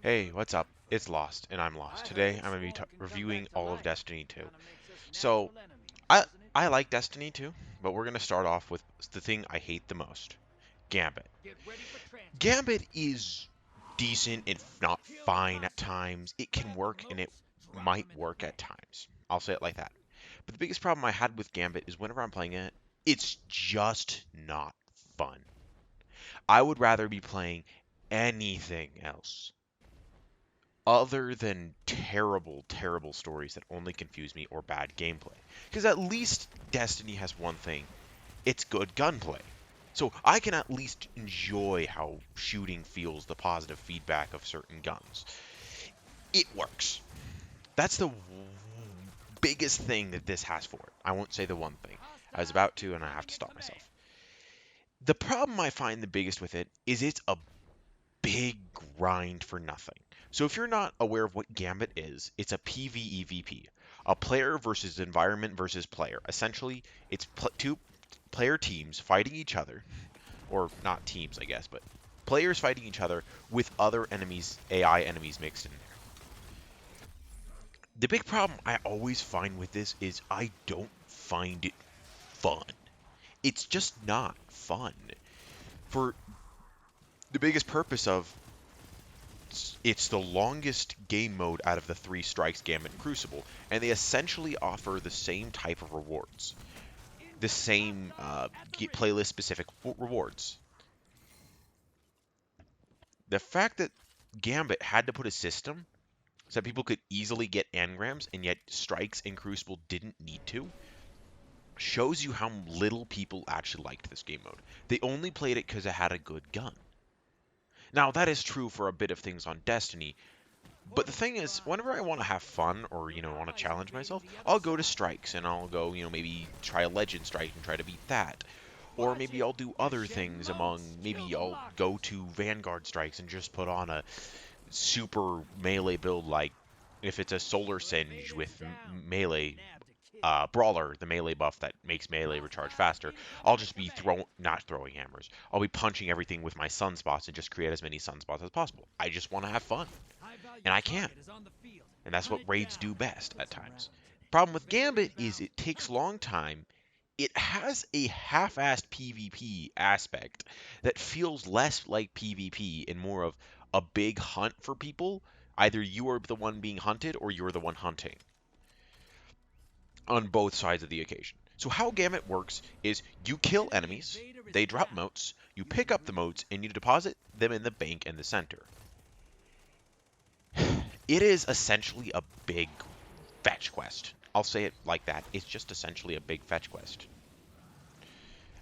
Hey, what's up? It's Lost, and I'm Lost. Today, I'm going to be reviewing all of Destiny 2. So, I I like Destiny 2, but we're going to start off with the thing I hate the most, Gambit. Gambit is decent, if not fine at times. It can work, and it might work at times. I'll say it like that. But the biggest problem I had with Gambit is whenever I'm playing it, it's just not fun. I would rather be playing anything else other than terrible, terrible stories that only confuse me or bad gameplay. Because at least Destiny has one thing, it's good gunplay. So I can at least enjoy how shooting feels, the positive feedback of certain guns. It works. That's the biggest thing that this has for it. I won't say the one thing. I was about to, and I have to stop myself. The problem I find the biggest with it is it's a big grind for nothing. So if you're not aware of what Gambit is, it's a PvEVP, a player versus environment versus player. Essentially, it's two player teams fighting each other, or not teams, I guess, but players fighting each other with other enemies, AI enemies mixed in there. The big problem I always find with this is I don't find it fun. It's just not fun. For the biggest purpose of it's the longest game mode out of the three strikes, Gambit, and Crucible, and they essentially offer the same type of rewards, the same playlist specific rewards. The fact that Gambit had to put a system so that people could easily get engrams, and yet strikes and Crucible didn't need to, shows you how little people actually liked this game mode. They only played it because it had a good gun. Now, that is true for a bit of things on Destiny. But the thing is, whenever I want to have fun or, want to challenge myself, I'll go to strikes and I'll go, maybe try a legend strike and try to beat that. Or maybe I'll do other things maybe I'll go to Vanguard strikes and just put on a super melee build like if it's a Solar Singe with melee Brawler, the melee buff that makes melee recharge faster, I'll just be not throwing hammers. I'll be punching everything with my sunspots and just create as many sunspots as possible. I just want to have fun, and I can. And that's what raids do best at times. Problem with Gambit is it takes a long time. It has a half-assed PvP aspect that feels less like PvP and more of a big hunt for people. Either you are the one being hunted or you're the one hunting on both sides of the occasion. So how Gambit works is you kill enemies, they drop motes, you pick up the motes, and you deposit them in the bank in the center. It is essentially a big fetch quest. I'll say it like that. It's just essentially a big fetch quest.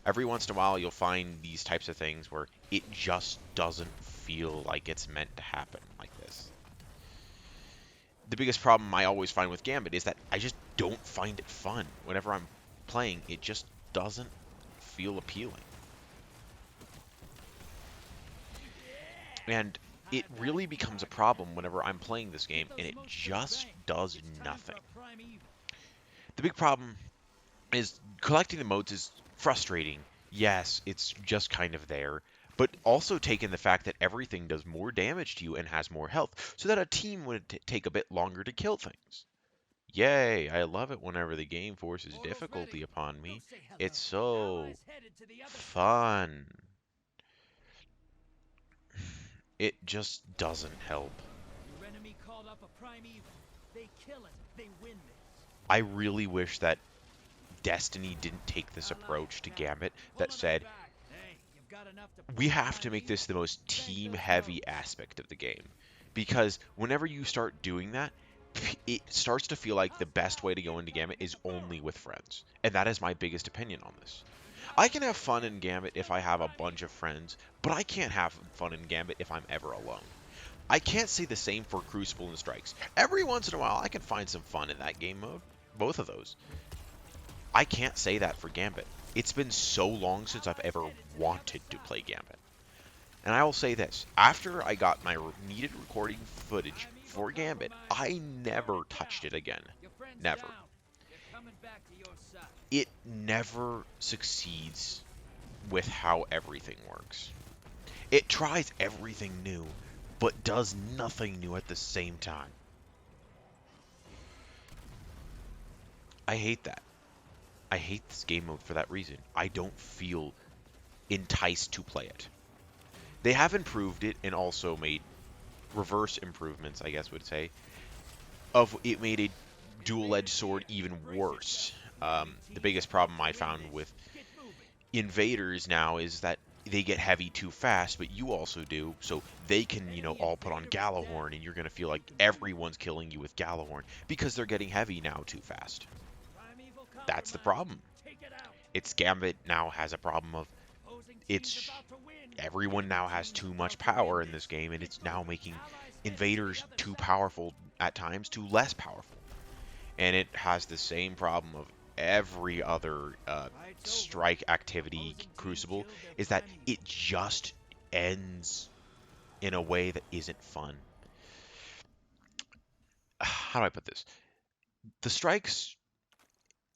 Every once in a while, you'll find these types of things where it just doesn't feel like it's meant to happen like this. The biggest problem I always find with Gambit is that I just don't find it fun. Whenever I'm playing, it just doesn't feel appealing. And it really becomes a problem whenever I'm playing this game and it just does nothing. The big problem is collecting the motes is frustrating. Yes, it's just kind of there, but also take in the fact that everything does more damage to you and has more health, so that a team would take a bit longer to kill things. Yay, I love it whenever the game forces difficulty upon me. It's so fun. It just doesn't help. I really wish that Destiny didn't take this approach to Gambit that said, we have to make this the most team heavy aspect of the game. Because whenever you start doing that, it starts to feel like the best way to go into Gambit is only with friends. And that is my biggest opinion on this. I can have fun in Gambit if I have a bunch of friends, but I can't have fun in Gambit if I'm ever alone. I can't say the same for Crucible and Strikes. Every once in a while, I can find some fun in that game mode, both of those. I can't say that for Gambit. It's been so long since I've ever wanted to play Gambit. And I will say this, after I got my needed recording footage for Gambit, I never touched it again. Never. It never succeeds with how everything works. It tries everything new, but does nothing new at the same time. I hate that. I hate this game mode for that reason. I don't feel enticed to play it. They have improved it and also made reverse improvements, I guess would say, of it made a dual-edged sword even worse. The biggest problem I found with invaders now is that they get heavy too fast, but you also do, so they can, all put on Gjallarhorn, and you're going to feel like everyone's killing you with Gjallarhorn because they're getting heavy now too fast. That's the problem. It's Gambit now has a problem of everyone now has too much power in this game, and it's now making invaders too powerful at times to less powerful. And it has the same problem of every other strike activity Crucible, is that it just ends in a way that isn't fun. How do I put this? The strikes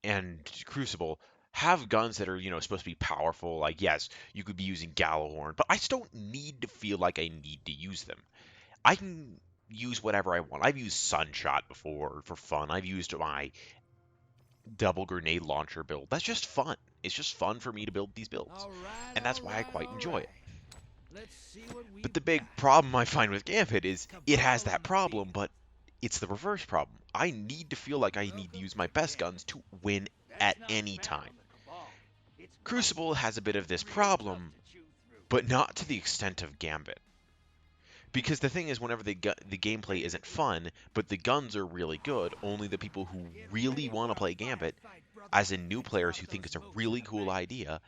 and Crucible have guns that are, supposed to be powerful. Like, yes, you could be using Gjallarhorn, but I still don't need to feel like I need to use them. I can use whatever I want. I've used Sunshot before for fun. I've used my double grenade launcher build. That's just fun. It's just fun for me to build these builds. And that's why I quite enjoy it. But the big problem I find with Gambit is it has that problem, but it's the reverse problem. I need to feel like I need to use my best guns to win at any time. Crucible has a bit of this problem, but not to the extent of Gambit. Because the thing is, whenever the gameplay isn't fun, but the guns are really good, only the people who really want to play Gambit, as in new players who think it's a really cool idea,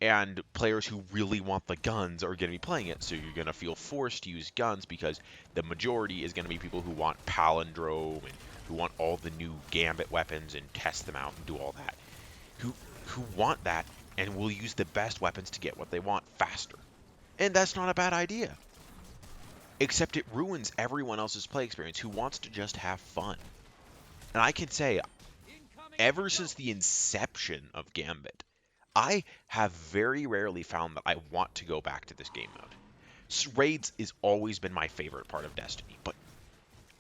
and players who really want the guns are going to be playing it, so you're going to feel forced to use guns because the majority is going to be people who want Palindrome and who want all the new Gambit weapons and test them out and do all that. Who want that and will use the best weapons to get what they want faster. And that's not a bad idea. Except it ruins everyone else's play experience who wants to just have fun. And I can say, ever since the inception of Gambit, I have very rarely found that I want to go back to this game mode. Raids has always been my favorite part of Destiny, but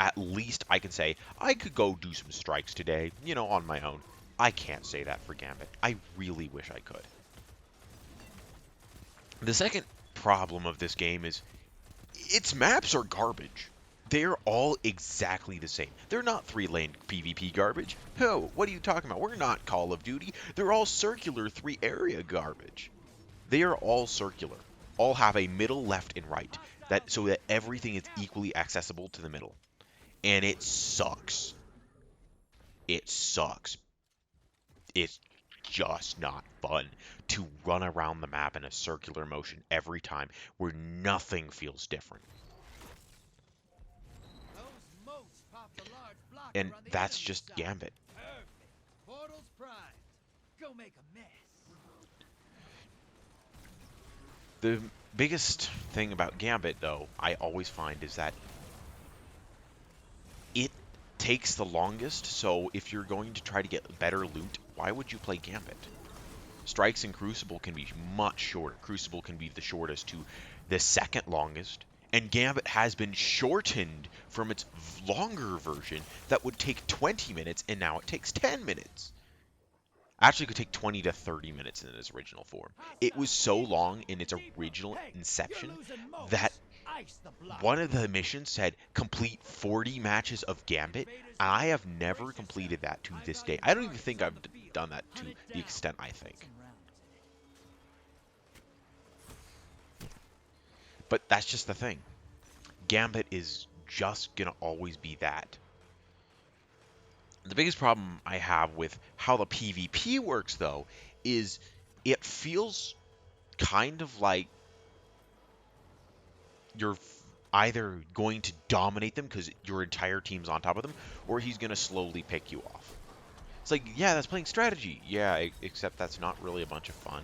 at least I can say I could go do some strikes today, on my own. I can't say that for Gambit. I really wish I could. The second problem of this game is its maps are garbage. They're all exactly the same. They're not 3-lane PvP garbage. No, what are you talking about? We're not Call of Duty. They're all circular 3-area garbage. They are all circular. All have a middle, left, and right, so that everything is equally accessible to the middle. And it sucks. It sucks. It's just not fun to run around the map in a circular motion every time where nothing feels different. And that's just Gambit. The biggest thing about Gambit, though, I always find is that it takes the longest, so if you're going to try to get better loot, why would you play Gambit? Strikes and Crucible can be much shorter. Crucible can be the shortest to the second longest, and Gambit has been shortened from its longer version that would take 20 minutes, and now it takes 10 minutes. Actually, it could take 20 to 30 minutes in its original form. It was so long in its original inception that one of the missions said complete 40 matches of Gambit, and I have never completed that to this day. I don't even think I've done that to the extent I think. But that's just the thing. Gambit is just going to always be that. The biggest problem I have with how the PvP works, though, is it feels kind of like you're either going to dominate them because your entire team's on top of them, or he's going to slowly pick you off. It's like, yeah, that's playing strategy. Yeah, except that's not really a bunch of fun,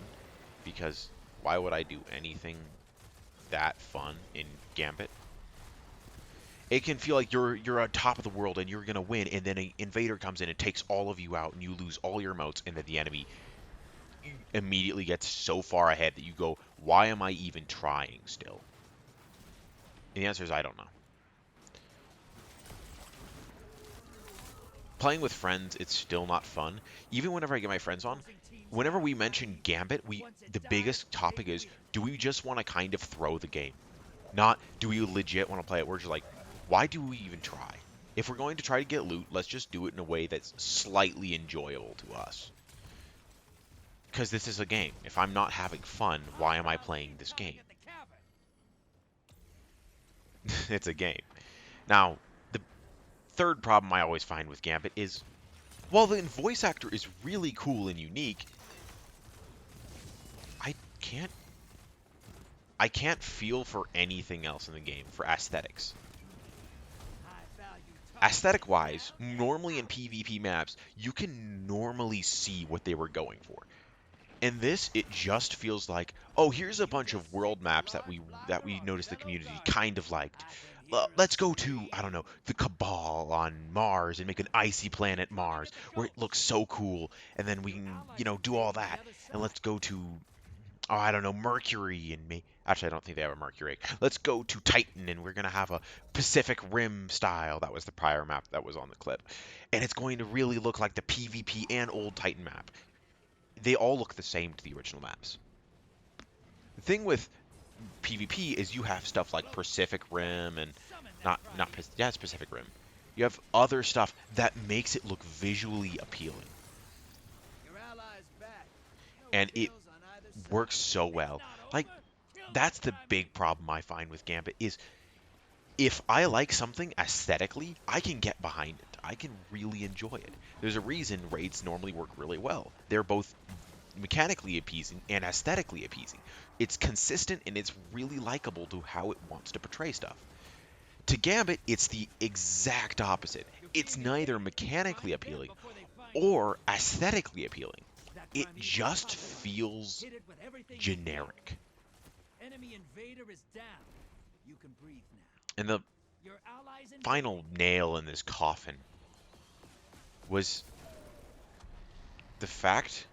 because why would I do anything that fun in Gambit? It can feel like you're on top of the world and you're going to win, and then an invader comes in and takes all of you out, and you lose all your motes, and then the enemy immediately gets so far ahead that you go, why am I even trying still? And the answer is I don't know. Playing with friends, it's still not fun. Even whenever I get my friends on, whenever we mention Gambit, the biggest topic is, do we just want to kind of throw the game? Not, do we legit want to play it? We're just like, why do we even try? If we're going to try to get loot, let's just do it in a way that's slightly enjoyable to us. Because this is a game. If I'm not having fun, why am I playing this game? It's a game. Now, the third problem I always find with Gambit is, while the voice actor is really cool and unique, I can't feel for anything else in the game for aesthetics. Aesthetic-wise, normally in PvP maps, you can normally see what they were going for. In this, it just feels like, oh, here's a bunch of world maps that we noticed the community kind of liked. Let's go to, I don't know, the Cabal on Mars and make an icy planet Mars where it looks so cool, and then we can, do all that. And let's go to, oh, I don't know, Mercury and actually, I don't think they have a Mercury. Let's go to Titan, and we're gonna have a Pacific Rim style. That was the prior map that was on the clip, and it's going to really look like the PvP and old Titan map. They all look the same to the original maps. The thing with PvP is you have stuff like Pacific Rim and it's Pacific Rim. You have other stuff that makes it look visually appealing, and it works so well. Like, that's the big problem I find with Gambit is, if I like something aesthetically, I can get behind it. I can really enjoy it. There's a reason raids normally work really well. They're both mechanically appeasing and aesthetically appeasing. It's consistent and it's really likable to how it wants to portray stuff. To Gambit, it's the exact opposite. It's neither mechanically appealing or aesthetically appealing. It just feels generic. And the final nail in this coffin was the fact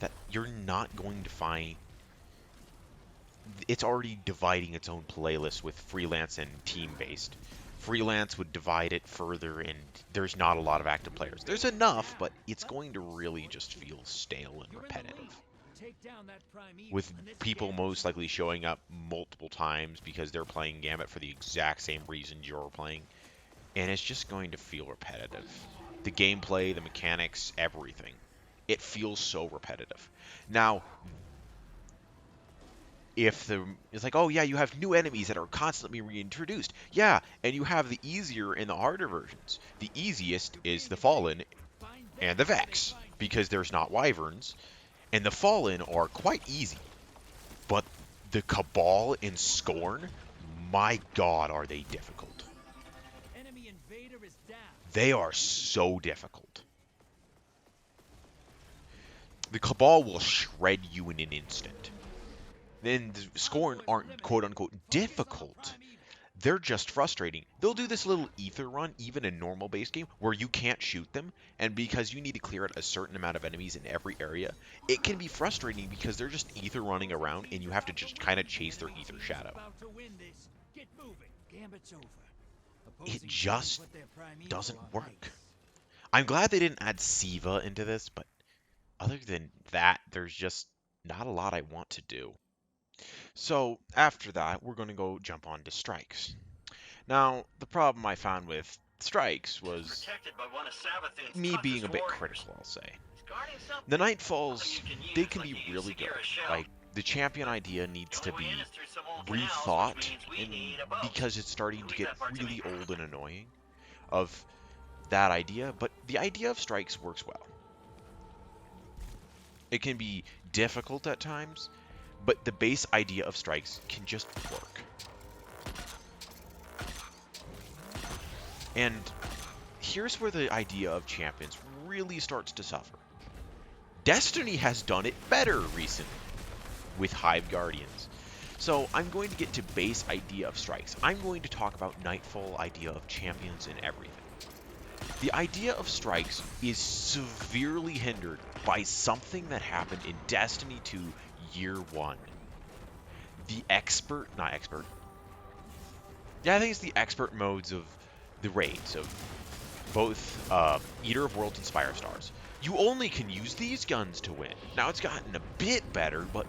that you're not going to find... It's already dividing its own playlist with freelance and team-based. Freelance would divide it further, and there's not a lot of active players. There's enough, but it's going to really just feel stale and repetitive. With people most likely showing up multiple times because they're playing Gambit for the exact same reasons you're playing. And it's just going to feel repetitive. The gameplay, the mechanics, everything. It feels so repetitive. Now, it's like, oh yeah, you have new enemies that are constantly reintroduced. Yeah, and you have the easier and the harder versions. The easiest is the Fallen and the Vex, because there's not Wyverns. And the Fallen are quite easy. But the Cabal and Scorn, my god, are they difficult. They are so difficult. The Cabal will shred you in an instant. Then the Scorn aren't quote-unquote difficult. They're just frustrating. They'll do this little ether run, even in normal base game, where you can't shoot them, and because you need to clear out a certain amount of enemies in every area, it can be frustrating because they're just ether running around, and you have to just kind of chase their ether shadow. It just doesn't work. I'm glad they didn't add Siva into this, but other than that, there's just not a lot I want to do. So after that, we're going to go jump on to strikes. Now, the problem I found with strikes was me being a bit critical, I'll say. The Nightfalls, they can be really good. Like, the champion idea needs to be rethought because it's starting to get really old and annoying of that idea, but the idea of strikes works well. It can be difficult at times, but the base idea of strikes can just work. And here's where the idea of champions really starts to suffer. Destiny has done it better recently with Hive Guardians. So I'm going to get to base idea of strikes. I'm going to talk about Nightfall idea of champions and everything. The idea of strikes is severely hindered by something that happened in Destiny 2 Year 1. The Yeah, I think it's the expert modes of the raids of both Eater of Worlds and Spire Stars. You only can use these guns to win. Now it's gotten a bit better, but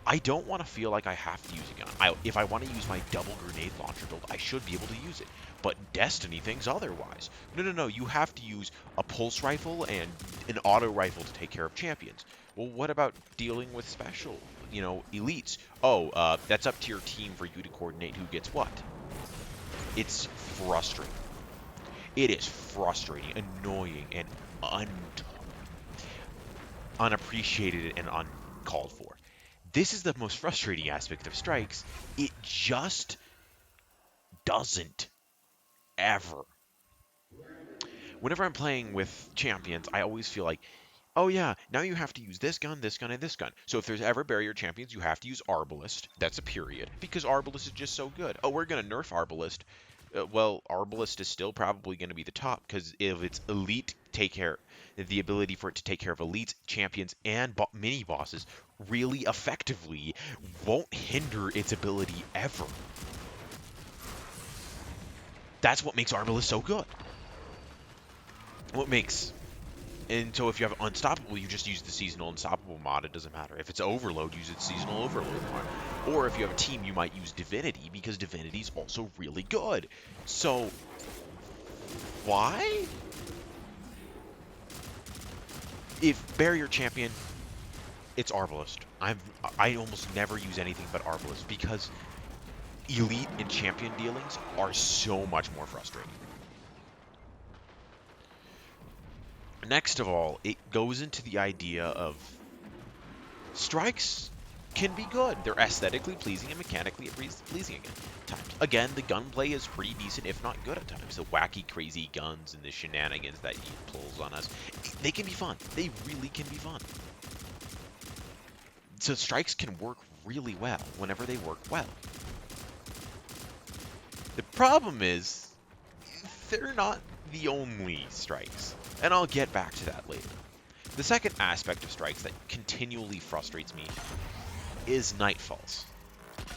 I don't want to feel like I have to use a gun. If I want to use my double grenade launcher build, I should be able to use it. But Destiny thinks otherwise. No, no, no, you have to use a pulse rifle and an auto rifle to take care of champions. Well, what about dealing with special, elites? Oh, that's up to your team for you to coordinate who gets what. It's frustrating. It is frustrating, annoying, and unappreciated and uncalled for. This is the most frustrating aspect of strikes. It just doesn't ever. Whenever I'm playing with champions, I always feel like, oh yeah, now you have to use this gun, this gun, and this gun. So if there's ever barrier champions, you have to use Arbalest. That's a period, because Arbalest is just so good. Oh, we're going to nerf Arbalest. Well, Arbalest is still probably going to be the top, because if it's elite the ability for it to take care of elites, champions, and mini bosses really effectively won't hinder its ability ever. That's what makes Arbalest so good. And so if you have Unstoppable, you just use the Seasonal Unstoppable mod. It doesn't matter. If it's Overload, use its Seasonal Overload mod. Or if you have a team, you might use Divinity, because Divinity is also really good. So, why? If Barrier Champion, it's Arbalest. I almost never use anything but Arbalest, because Elite and Champion dealings are so much more frustrating. Next of all, it goes into the idea of strikes can be good. They're aesthetically pleasing and mechanically pleasing at times. Again, the gunplay is pretty decent, if not good at times. The wacky, crazy guns and the shenanigans that he pulls on us, they can be fun. They really can be fun. So strikes can work really well whenever they work well. The problem is, they're not the only strikes. And I'll get back to that later. The second aspect of strikes that continually frustrates me is Nightfalls.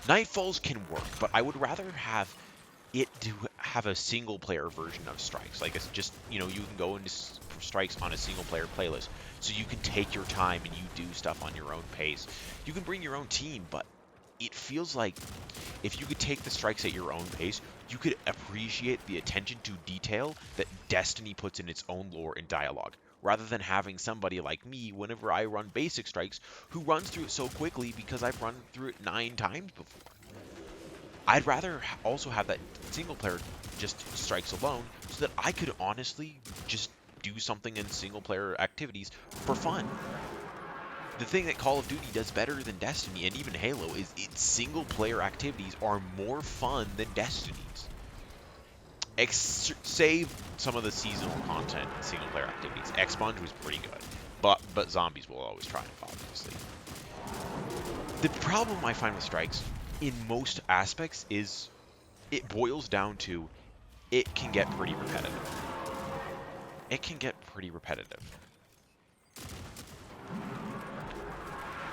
Nightfalls can work, but I would rather have it to have a single player version of strikes. Like it's just, you can go into strikes on a single player playlist. So you can take your time and you do stuff on your own pace. You can bring your own team, but it feels like if you could take the strikes at your own pace, you could appreciate the attention to detail that Destiny puts in its own lore and dialogue, rather than having somebody like me, whenever I run basic strikes, who runs through it so quickly because I've run through it 9 times before. I'd rather also have that single player just strikes alone, so that I could honestly just do something in single player activities for fun. The thing that Call of Duty does better than Destiny, and even Halo, is its single-player activities are more fun than Destiny's. Save some of the seasonal content and single-player activities. Expunge was pretty good, but zombies will always triumph, obviously. The problem I find with strikes, in most aspects, is it boils down to it can get pretty repetitive. It can get pretty repetitive.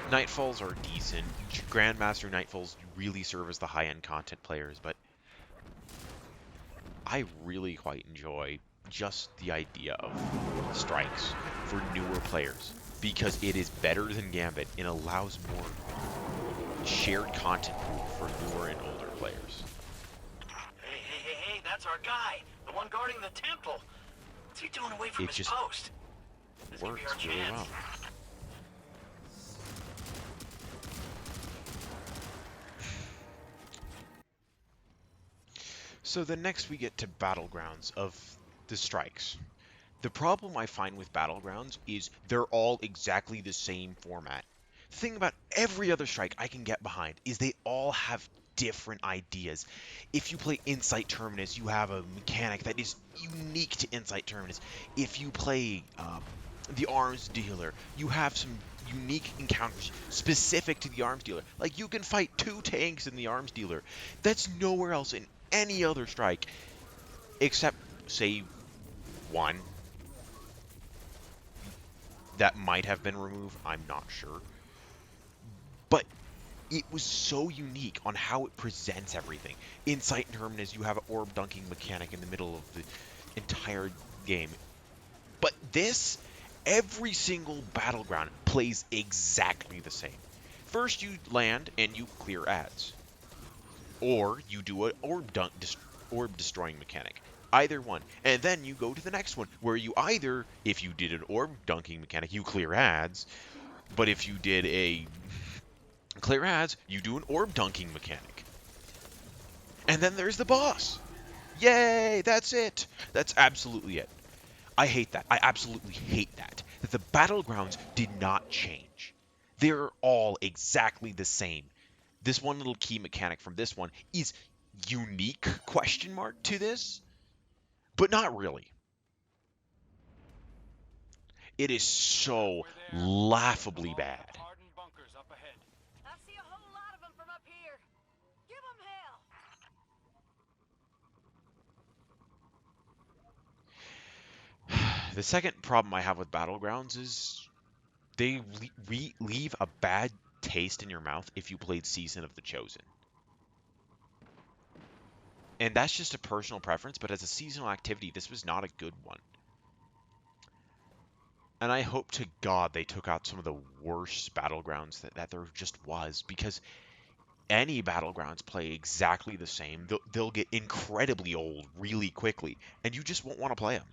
Nightfalls are decent. Grandmaster Nightfalls really serve as the high-end content players, but I really quite enjoy just the idea of strikes for newer players, because it is better than Gambit and allows more shared content for newer and older players. Hey, that's our guy, the one guarding the temple. What's he doing away from his post? It works really well. So then next we get to Battlegrounds of the strikes. The problem I find with Battlegrounds is they're all exactly the same format. The thing about every other strike I can get behind is they all have different ideas. If you play Insight Terminus, you have a mechanic that is unique to Insight Terminus. If you play the Arms Dealer, you have some unique encounters specific to the Arms Dealer. Like, you can fight 2 tanks in the Arms Dealer. That's nowhere else in any other strike, except, say, 1 that might have been removed. I'm not sure. But It was so unique on how it presents everything. Insight Terminus, you have an orb dunking mechanic in the middle of the entire game. But this, every single battleground plays exactly the same. First, you land and you clear ads, or you do an orb destroying mechanic. Either one. And then you go to the next one, where you either, if you did an orb dunking mechanic, you clear ads, but if you did a clear ads, you do an orb dunking mechanic. And then there's the boss. Yay, that's it. That's absolutely it. I hate that. I absolutely hate that. That the battlegrounds did not change. They're all exactly the same. This one little key mechanic from this one is unique, question mark, to this, but not really. It is so laughably bad. I see a whole lot of them from up here. Give them hell. The second problem I have with Battlegrounds is they leave a bad taste in your mouth if you played Season of the Chosen. And that's just a personal preference, but as a seasonal activity, this was not a good one. And I hope to God they took out some of the worst Battlegrounds that there just was, because any Battlegrounds play exactly the same. They'll get incredibly old really quickly, and you just won't want to play them.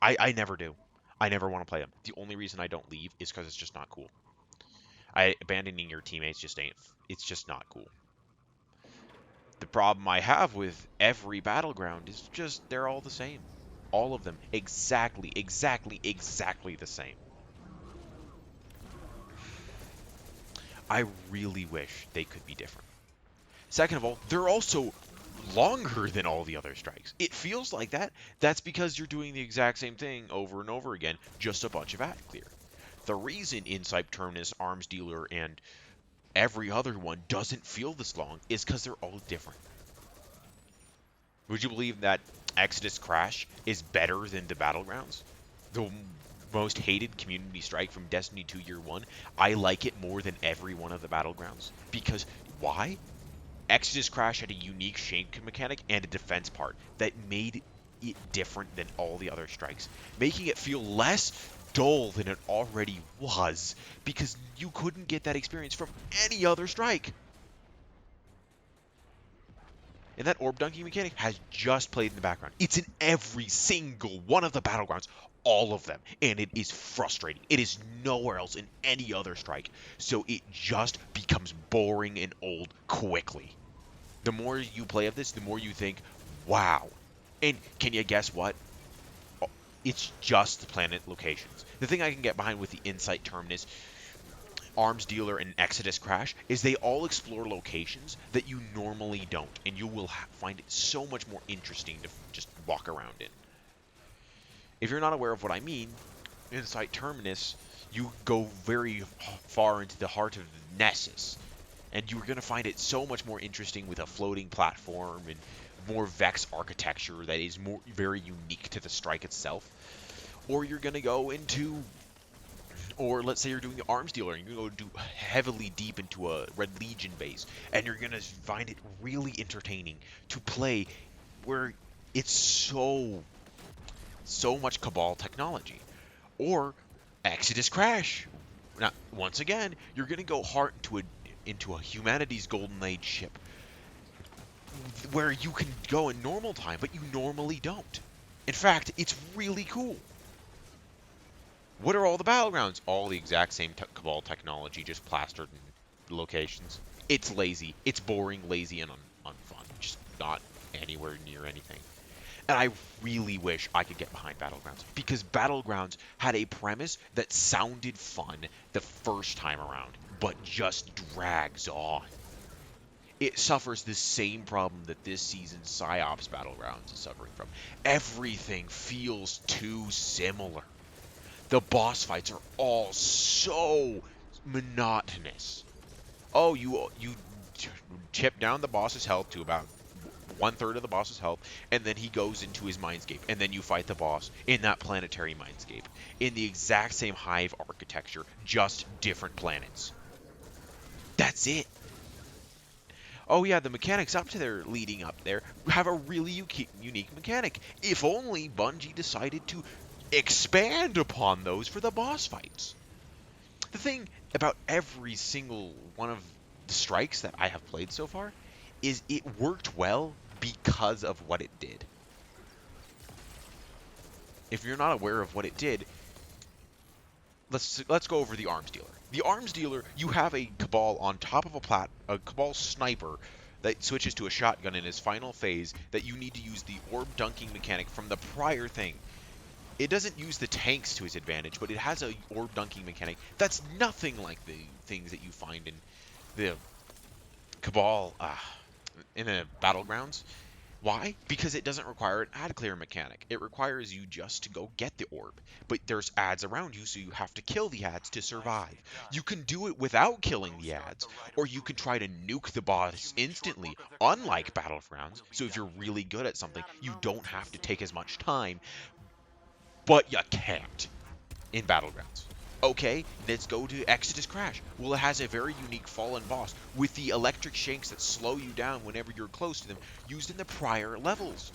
I never do. I never want to play them. The only reason I don't leave is because it's just not cool. Abandoning your teammates just ain't. It's just not cool. The problem I have with every Battleground is just they're all the same. All of them. Exactly the same. I really wish they could be different. Second of all, they're also longer than all the other strikes. It feels like that. That's because you're doing the exact same thing over and over again, just a bunch of ad clear. The reason Insight Terminus, Arms Dealer, and every other one doesn't feel this long is because they're all different. Would you believe that Exodus Crash is better than the Battlegrounds? The most hated community strike from Destiny 2 Year 1. I like it more than every one of the Battlegrounds. Because, why? Exodus Crash had a unique shake mechanic and a defense part that made it different than all the other strikes, making it feel less dull than it already was, because you couldn't get that experience from any other strike. And that orb dunking mechanic has just played in the background. It's in every single one of the Battlegrounds, all of them, and it is frustrating. It is nowhere else in any other strike, so it just becomes boring and old quickly. The more you play of this, the more you think, wow. And can you guess what? It's just the planet locations. The thing I can get behind with the Insight Terminus, Arms Dealer, and Exodus Crash is they all explore locations that you normally don't, and you will find it so much more interesting to just walk around in. If you're not aware of what I mean, Insight Terminus, you go very far into the heart of Nessus, and you're going to find it so much more interesting with a floating platform and more Vex architecture that is very unique to the strike itself. Or you're going to go into, or let's say you're doing the Arms Dealer, and you're going to go heavily deep into a Red Legion base, and you're going to find it really entertaining to play where it's so much Cabal technology. Or Exodus Crash. Now, once again, you're going to go hard into a humanity's golden age ship where you can go in normal time, but you normally don't. In fact, it's really cool. What are all the Battlegrounds? All the exact same Cabal technology, just plastered in locations. It's lazy. It's boring, lazy, and unfun. Just not anywhere near anything. And I really wish I could get behind Battlegrounds, because Battlegrounds had a premise that sounded fun the first time around, but just drags on. It suffers the same problem that this season's PsyOps Battlegrounds is suffering from. Everything feels too similar. The boss fights are all so monotonous. Oh, you chip down the boss's health to about 1/3 of the boss's health, and then he goes into his mindscape, and then you fight the boss in that planetary mindscape, in the exact same hive architecture, just different planets. That's it. Oh yeah, the mechanics up to there, leading up there, have a really unique mechanic. If only Bungie decided to expand upon those for the boss fights. The thing about every single one of the strikes that I have played so far is it worked well because of what it did. If you're not aware of what it did, let's go over the arms dealer. The arms dealer, you have a Cabal on top of a Cabal sniper that switches to a shotgun in his final phase that you need to use the orb dunking mechanic from the prior thing. It doesn't use the tanks to its advantage, but it has a orb dunking mechanic that's nothing like the things that you find in the Cabal in the Battlegrounds. Why? Because it doesn't require an ad clear mechanic. It requires you just to go get the orb. But there's ads around you, so you have to kill the ads to survive. You can do it without killing the ads, or you can try to nuke the boss instantly, unlike Battlegrounds. So if you're really good at something, you don't have to take as much time, but you can't in Battlegrounds. Okay, let's go to Exodus Crash. Well, it has a very unique fallen boss with the electric shanks that slow you down whenever you're close to them, used in the prior levels.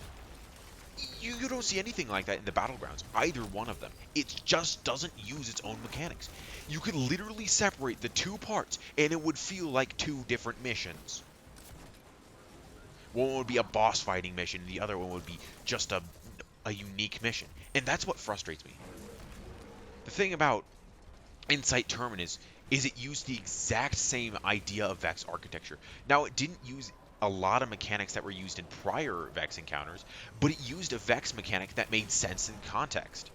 You don't see anything like that in the Battlegrounds, either one of them. It just doesn't use its own mechanics. You could literally separate the two parts, and it would feel like two different missions. One would be a boss fighting mission, the other one would be just a unique mission. And that's what frustrates me. The thing about Insight Terminus is it used the exact same idea of Vex architecture. Now, it didn't use a lot of mechanics that were used in prior Vex encounters, but it used a Vex mechanic that made sense in context.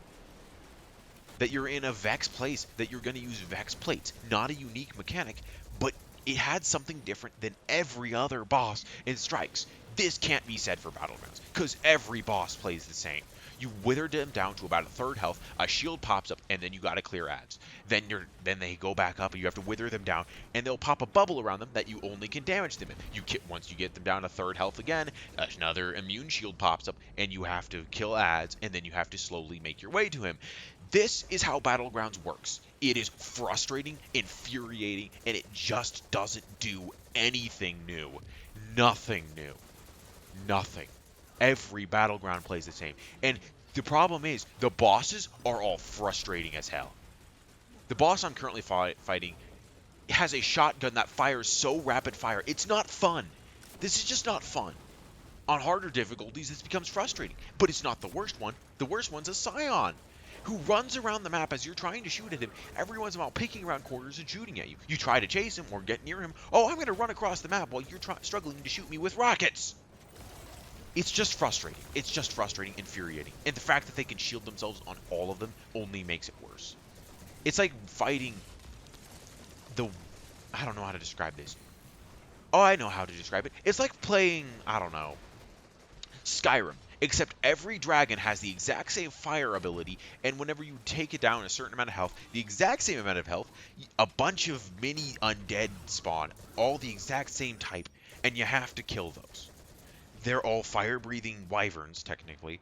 That you're in a Vex place, that you're going to use Vex plates. Not a unique mechanic, but it had something different than every other boss in Strikes. This can't be said for Battlegrounds, because every boss plays the same. You wither them down to about a third health, a shield pops up, and then you gotta clear ads. Then they go back up, and you have to wither them down, and they'll pop a bubble around them that you only can damage them in. Once you get them down to third health again, another immune shield pops up, and you have to kill ads, and then you have to slowly make your way to him. This is how Battlegrounds works. It is frustrating, infuriating, and it just doesn't do anything new. Nothing new. Nothing. Every Battleground plays the same. And the problem is, the bosses are all frustrating as hell. The boss I'm currently fighting has a shotgun that fires so rapid fire. It's not fun. This is just not fun. On harder difficulties, this becomes frustrating. But it's not the worst one. The worst one's a Scion, who runs around the map as you're trying to shoot at him, every once in a while picking around corners and shooting at you. You try to chase him or get near him. Oh, I'm going to run across the map while you're struggling to shoot me with rockets. It's just frustrating. It's just frustrating, infuriating. And the fact that they can shield themselves on all of them only makes it worse. It's like fighting I don't know how to describe this. Oh, I know how to describe it. It's like playing, I don't know, Skyrim. Except every dragon has the exact same fire ability, and whenever you take it down a certain amount of health, the exact same amount of health, a bunch of mini undead spawn, all the exact same type, and you have to kill those. They're all fire-breathing wyverns, technically.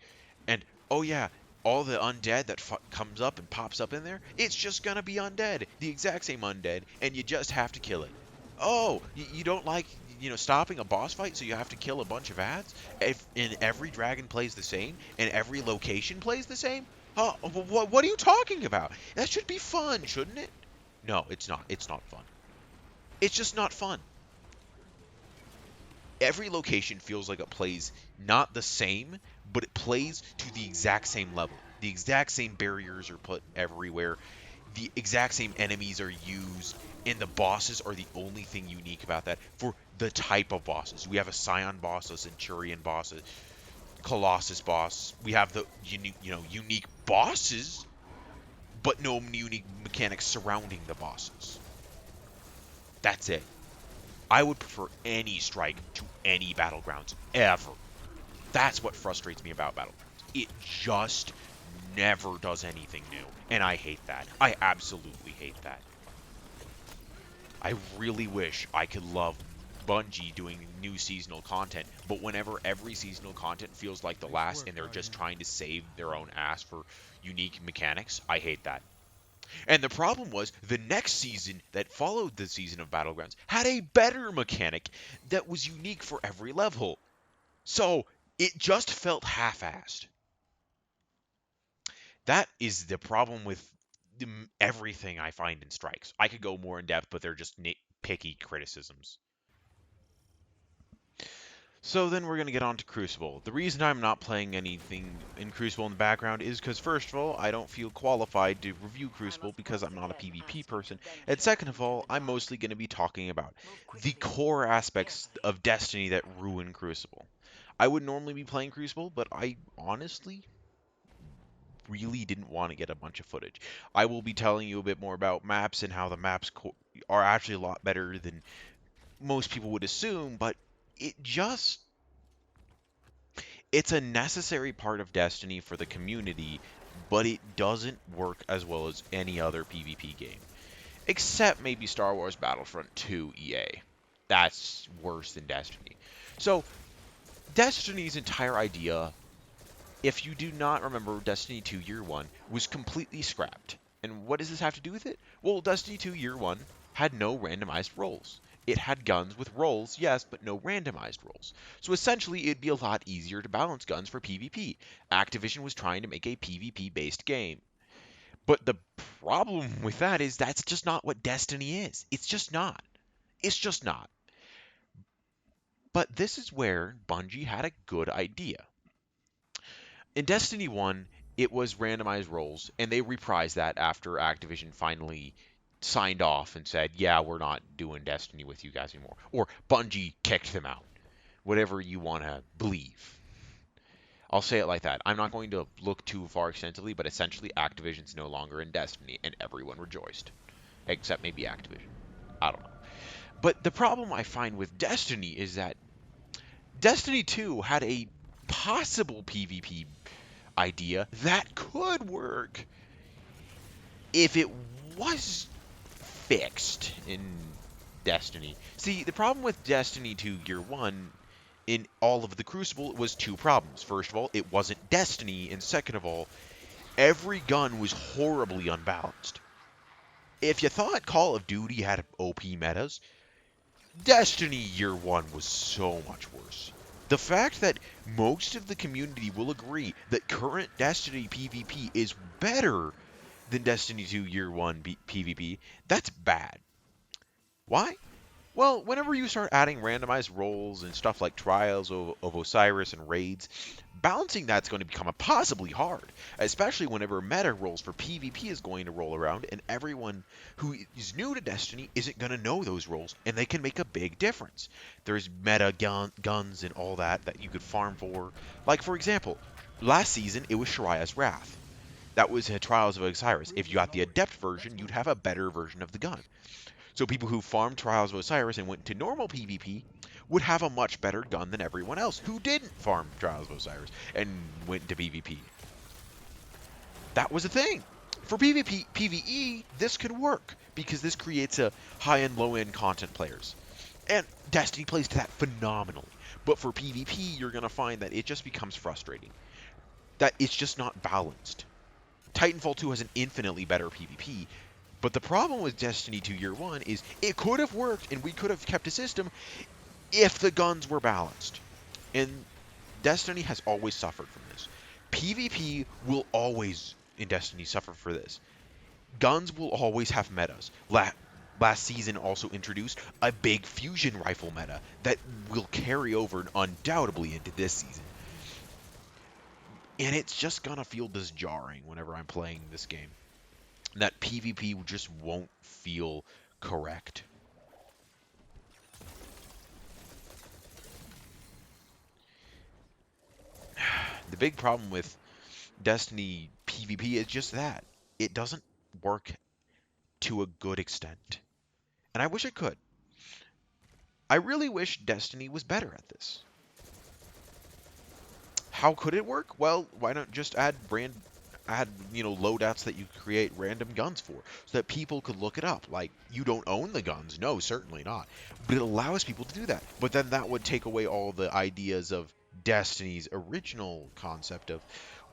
And, oh yeah, all the undead that comes up and pops up in there, it's just gonna be undead. The exact same undead, and you just have to kill it. Oh, you don't like, stopping a boss fight, so you have to kill a bunch of ads? And every dragon plays the same, and every location plays the same? Oh, what are you talking about? That should be fun, shouldn't it? No, it's not. It's not fun. It's just not fun. Every location feels like it plays not the same, but it plays to the exact same level. The exact same barriers are put everywhere. The exact same enemies are used, and the bosses are the only thing unique about that for the type of bosses. We have a Scion boss, a Centurion boss, a Colossus boss. We have the unique bosses, but no unique mechanics surrounding the bosses. That's it. I would prefer any strike to any Battlegrounds ever. That's what frustrates me about Battlegrounds. It just never does anything new, and I hate that. I absolutely hate that. I really wish I could love Bungie doing new seasonal content, but whenever every seasonal content feels like the last and they're just trying to save their own ass for unique mechanics, I hate that. And the problem was the next season that followed the season of Battlegrounds had a better mechanic that was unique for every level. So it just felt half-assed. That is the problem with everything I find in Strikes. I could go more in depth, but they're just nitpicky criticisms. So then we're going to get on to Crucible. The reason I'm not playing anything in Crucible in the background is because, first of all, I don't feel qualified to review Crucible because I'm not a PvP person, and second of all, I'm mostly going to be talking about the core aspects of Destiny that ruin Crucible. I would normally be playing Crucible, but I honestly really didn't want to get a bunch of footage. I will be telling you a bit more about maps and how the maps are actually a lot better than most people would assume, but it's a necessary part of Destiny for the community, but it doesn't work as well as any other PvP game. Except maybe Star Wars Battlefront 2 EA. That's worse than Destiny. So, Destiny's entire idea, if you do not remember, Destiny 2 Year 1 was completely scrapped. And what does this have to do with it? Well, Destiny 2 Year 1 had no randomized roles. It had guns with rolls, yes, but no randomized rolls. So essentially, it'd be a lot easier to balance guns for PvP. Activision was trying to make a PvP-based game. But the problem with that is that's just not what Destiny is. It's just not. It's just not. But this is where Bungie had a good idea. In Destiny 1, it was randomized roles, and they reprised that after Activision finally signed off and said, yeah, we're not doing Destiny with you guys anymore. Or Bungie kicked them out. Whatever you want to believe. I'll say it like that. I'm not going to look too far extensively, but essentially Activision's no longer in Destiny, and everyone rejoiced. Except maybe Activision. I don't know. But the problem I find with Destiny is that Destiny 2 had a possible PvP idea that could work if it was fixed in Destiny. See, the problem with Destiny 2 Year 1 in all of the Crucible was two problems. First of all, it wasn't Destiny, and second of all, every gun was horribly unbalanced. If you thought Call of Duty had OP metas, Destiny Year 1 was so much worse. The fact that most of the community will agree that current Destiny PvP is better than Destiny 2 Year 1 PvP, that's bad. Why? Well, whenever you start adding randomized roles and stuff like Trials of Osiris and Raids, balancing that's going to become impossibly hard, especially whenever meta roles for PvP is going to roll around and everyone who is new to Destiny isn't going to know those roles, and they can make a big difference. There's meta guns and all that you could farm for. Like, for example, last season it was Shariah's Wrath. That was Trials of Osiris. If you got the Adept version, you'd have a better version of the gun. So people who farmed Trials of Osiris and went to normal PvP would have a much better gun than everyone else who didn't farm Trials of Osiris and went to PvP. That was a thing. For PvE, this could work because this creates a high-end, low-end content players. And Destiny plays to that phenomenally. But for PvP, you're going to find that it just becomes frustrating. That it's just not balanced. Titanfall 2 has an infinitely better PvP, but the problem with Destiny 2 Year 1 is it could have worked and we could have kept a system if the guns were balanced. And Destiny has always suffered from this. PvP will always, in Destiny, suffer for this. Guns will always have metas. Last season also introduced a big fusion rifle meta that will carry over undoubtedly into this season. And it's just gonna feel this jarring whenever I'm playing this game. That PvP just won't feel correct. The big problem with Destiny PvP is just that. It doesn't work to a good extent. And I wish it could. I really wish Destiny was better at this. How could it work? Well, why not just add loadouts that you create random guns for so that people could look it up. Like, you don't own the guns. No, certainly not. But it allows people to do that. But then that would take away all the ideas of Destiny's original concept of,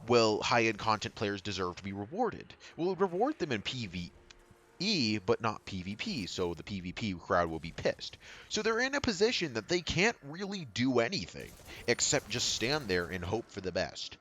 well, high-end content players deserve to be rewarded. We'll reward them in PvE, but not PvP, so the PvP crowd will be pissed. So they're in a position that they can't really do anything except just stand there and hope for the best.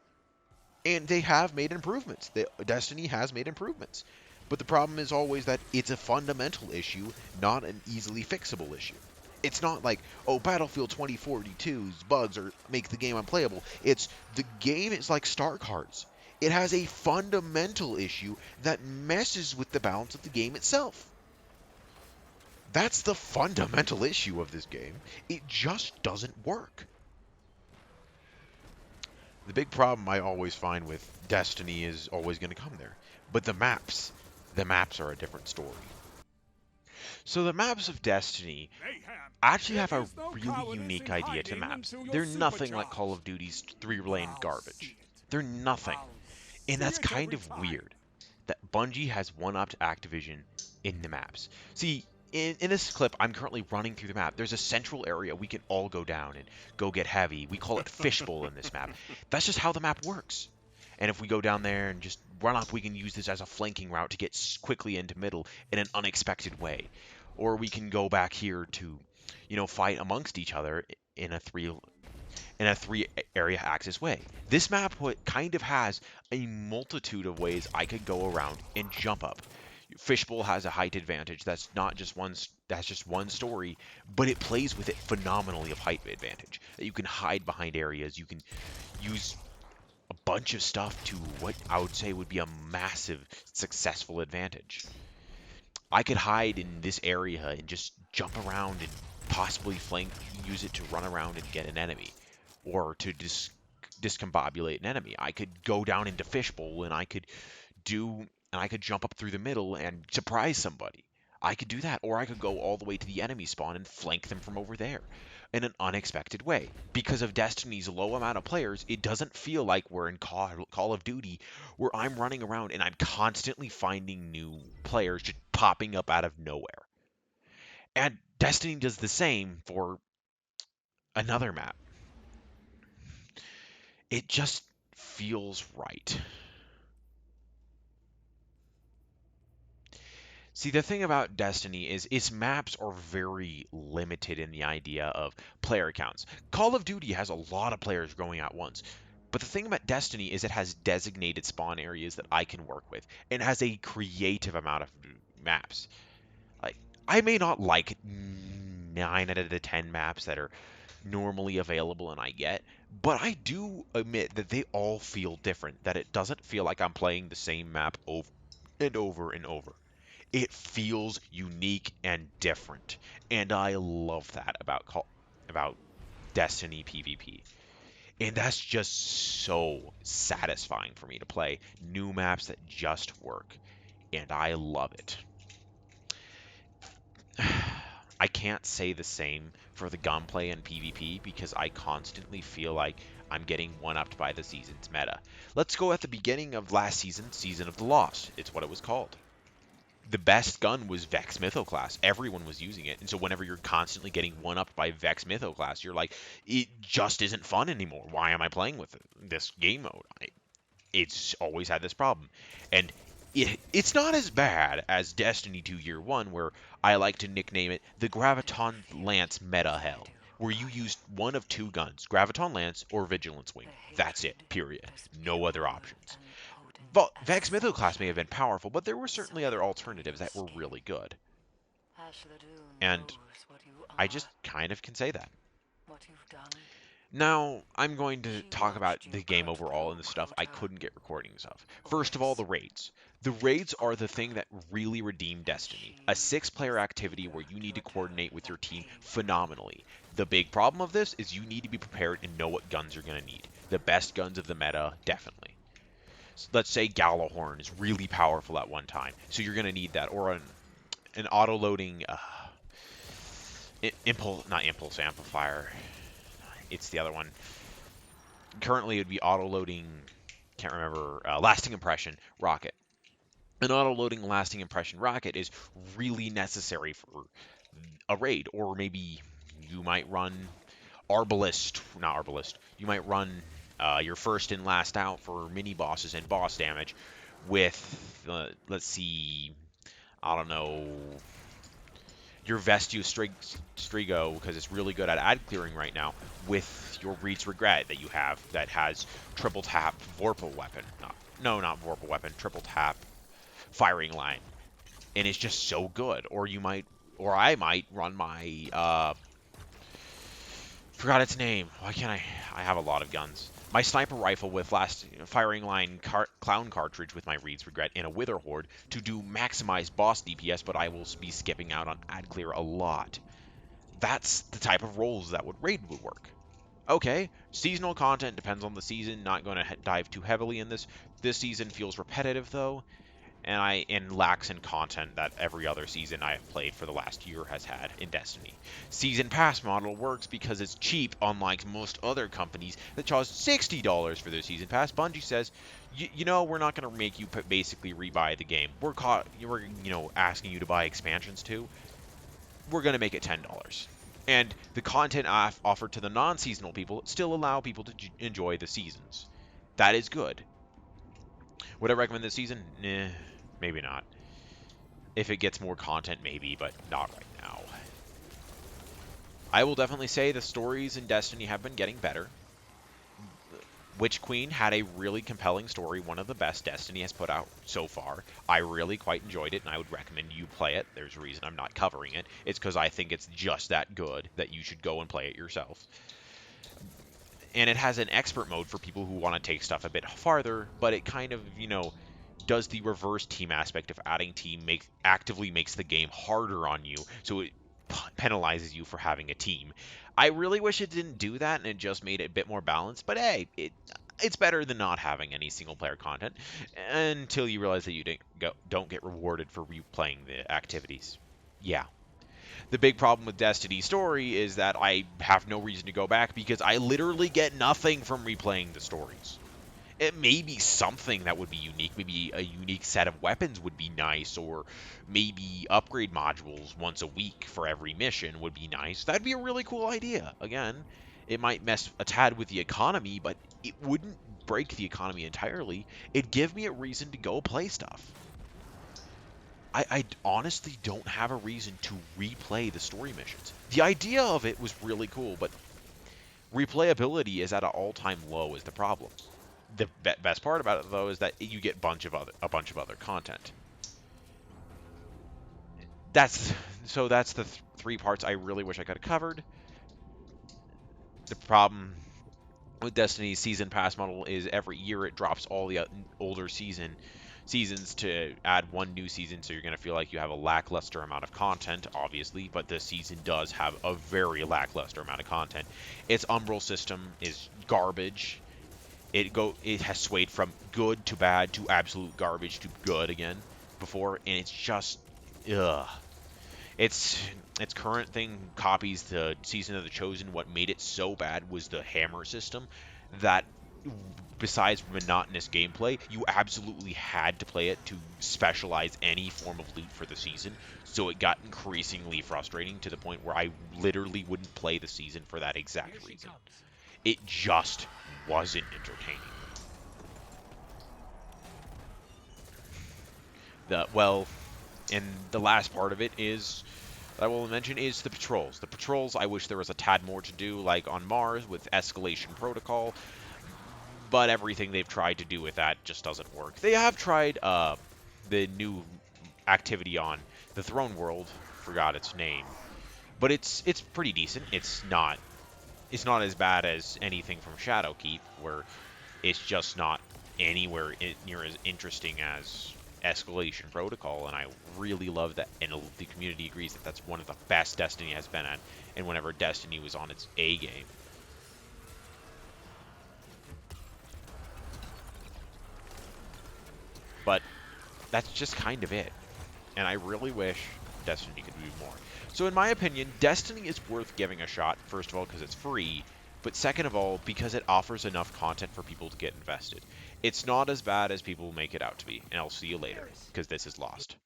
And they have made improvements. Destiny has made improvements. But the problem is always that it's a fundamental issue, not an easily fixable issue. It's not like, oh, Battlefield 2042's bugs or make the game unplayable. It's the game is like Star Cards. It has a fundamental issue that messes with the balance of the game itself. That's the fundamental issue of this game. It just doesn't work. The big problem I always find with Destiny is always going to come there. But the maps are a different story. So the maps of Destiny actually have a really unique idea to maps. They're nothing like Call of Duty's three-lane garbage. They're nothing. And that's kind of weird that Bungie has one-upped Activision in the maps. See, in this clip, I'm currently running through the map. There's a central area we can all go down and go get heavy. We call it Fishbowl in this map. That's just how the map works. And if we go down there and just run up, we can use this as a flanking route to get quickly into middle in an unexpected way. Or we can go back here to, fight amongst each other in a three area axis way. This map kind of has a multitude of ways I could go around and jump up. Fishbowl has a height advantage. That's just one story, but it plays with it phenomenally of height advantage. That you can hide behind areas. You can use a bunch of stuff to what I would say would be a massive successful advantage. I could hide in this area and just jump around and possibly use it to run around and get an enemy, or to discombobulate an enemy. I could go down into Fishbowl and I could jump up through the middle and surprise somebody. I could do that, or I could go all the way to the enemy spawn and flank them from over there in an unexpected way. Because of Destiny's low amount of players, it doesn't feel like we're in Call of Duty, where I'm running around and I'm constantly finding new players just popping up out of nowhere. And Destiny does the same for another map. It just feels right. See, the thing about Destiny is its maps are very limited in the idea of player counts. Call of Duty has a lot of players going at once. But the thing about Destiny is it has designated spawn areas that I can work with. It has a creative amount of maps. Like, I may not like 9 out of the 10 maps that are normally available and I get, but I do admit that they all feel different, that it doesn't feel like I'm playing the same map over and over and over. It feels unique and different, and I love that about Destiny PvP. And that's just so satisfying for me to play new maps that just work, and I love it. I can't say the same for the gunplay and PvP because I constantly feel like I'm getting one-upped by the season's meta. Let's go at the beginning of last season, Season of the Lost. It's what it was called. The best gun was Vex Mythoclast. Everyone was using it. And so whenever you're constantly getting one-upped by Vex Mythoclast, you're like, it just isn't fun anymore. Why am I playing with this game mode? It's always had this problem. And it's not as bad as Destiny 2 Year 1, where I like to nickname it the Graviton Lance meta hell, where you used one of two guns, Graviton Lance or Vigilance Wing. That's it, period. No other options. Vex Mythoclast may have been powerful, but there were certainly other alternatives that were really good. And I just kind of can say that. Now, I'm going to talk about the game overall and the stuff I couldn't get recordings of. First of all, the raids. The raids are the thing that really redeem Destiny. A 6-player activity where you need to coordinate with your team phenomenally. The big problem of this is you need to be prepared and know what guns you're going to need. The best guns of the meta, definitely. So let's say Gjallarhorn is really powerful at one time, so you're going to need that. Or an auto-loading impulse amplifier. It's the other one. Currently, it would be auto-loading, can't remember, lasting impression rocket. An auto-loading lasting impression rocket is really necessary for a raid, or maybe you might run Arbalist, not Arbalist. You might run your first and last out for mini bosses and boss damage with, let's see, I don't know, your Vestio Strigo, because it's really good at ad clearing right now, with your Reed's Regret that you have that has triple tap Vorpal weapon. No, not Vorpal weapon, triple tap firing line. And it's just so good. Or you might, or I might run my, forgot its name. Why can't I have a lot of guns. My sniper rifle with firing line clown cartridge with my Reed's Regret and a Wither Horde to do maximized boss DPS, but I will be skipping out on ad clear a lot. That's the type of roles that raid would work. Okay, seasonal content depends on the season. Not going to dive too heavily in this. This season feels repetitive though, and lacks in content that every other season I have played for the last year has had in Destiny. Season Pass model works because it's cheap, unlike most other companies that charge $60 for their Season Pass. Bungie says, you know, we're not going to make you basically rebuy the game. We're asking you to buy expansions too. We're going to make it $10. And the content offered to the non-seasonal people still allow people to enjoy the seasons. That is good. Would I recommend this season? Nah, maybe not. If it gets more content, maybe, but not right now. I will definitely say the stories in Destiny have been getting better. Witch Queen had a really compelling story, one of the best Destiny has put out so far. I really quite enjoyed it, and I would recommend you play it. There's a reason I'm not covering it. It's because I think it's just that good that you should go and play it yourself. And it has an expert mode for people who want to take stuff a bit farther, but it kind of, does the reverse team aspect of adding team actively makes the game harder on you, so it penalizes you for having a team. I really wish it didn't do that and it just made it a bit more balanced, but hey, it's better than not having any single player content until you realize that you don't get rewarded for replaying the activities. Yeah. The big problem with Destiny story is that I have no reason to go back because I literally get nothing from replaying the stories. It may be something that would be unique. Maybe a unique set of weapons would be nice, or maybe upgrade modules once a week for every mission would be nice. That'd be a really cool idea. Again, it might mess a tad with the economy, but it wouldn't break the economy entirely. It'd give me a reason to go play stuff. I honestly don't have a reason to replay the story missions. The idea of it was really cool, but replayability is at an all-time low is the problem. The best part about it, though, is that you get a bunch of other content. That's the three parts I really wish I could have covered. The problem with Destiny's Season Pass model is every year it drops all the older seasons to add one new season, so you're going to feel like you have a lackluster amount of content, obviously, but this season does have a very lackluster amount of content. Its Umbral system is garbage. It has swayed from good to bad to absolute garbage to good again before, and it's just ugh. Its current thing copies the Season of the Chosen. What made it so bad was the hammer system that, besides monotonous gameplay, you absolutely had to play it to specialize any form of loot for the season. So it got increasingly frustrating to the point where I literally wouldn't play the season for that exact reason. It just wasn't entertaining. And the last part of it is that I will mention is the patrols. The patrols, I wish there was a tad more to do, like on Mars with Escalation Protocol, but everything they've tried to do with that just doesn't work. They have tried the new activity on the Throne World, forgot its name, but it's pretty decent. It's not as bad as anything from Shadowkeep, where it's just not anywhere near as interesting as Escalation Protocol, and I really love that, and the community agrees that that's one of the best Destiny has been at, and whenever Destiny was on its A game. But that's just kind of it, and I really wish Destiny could do more. So in my opinion, Destiny is worth giving a shot, first of all because it's free, but second of all because it offers enough content for people to get invested. It's not as bad as people make it out to be, and I'll see you later, because this is Lost.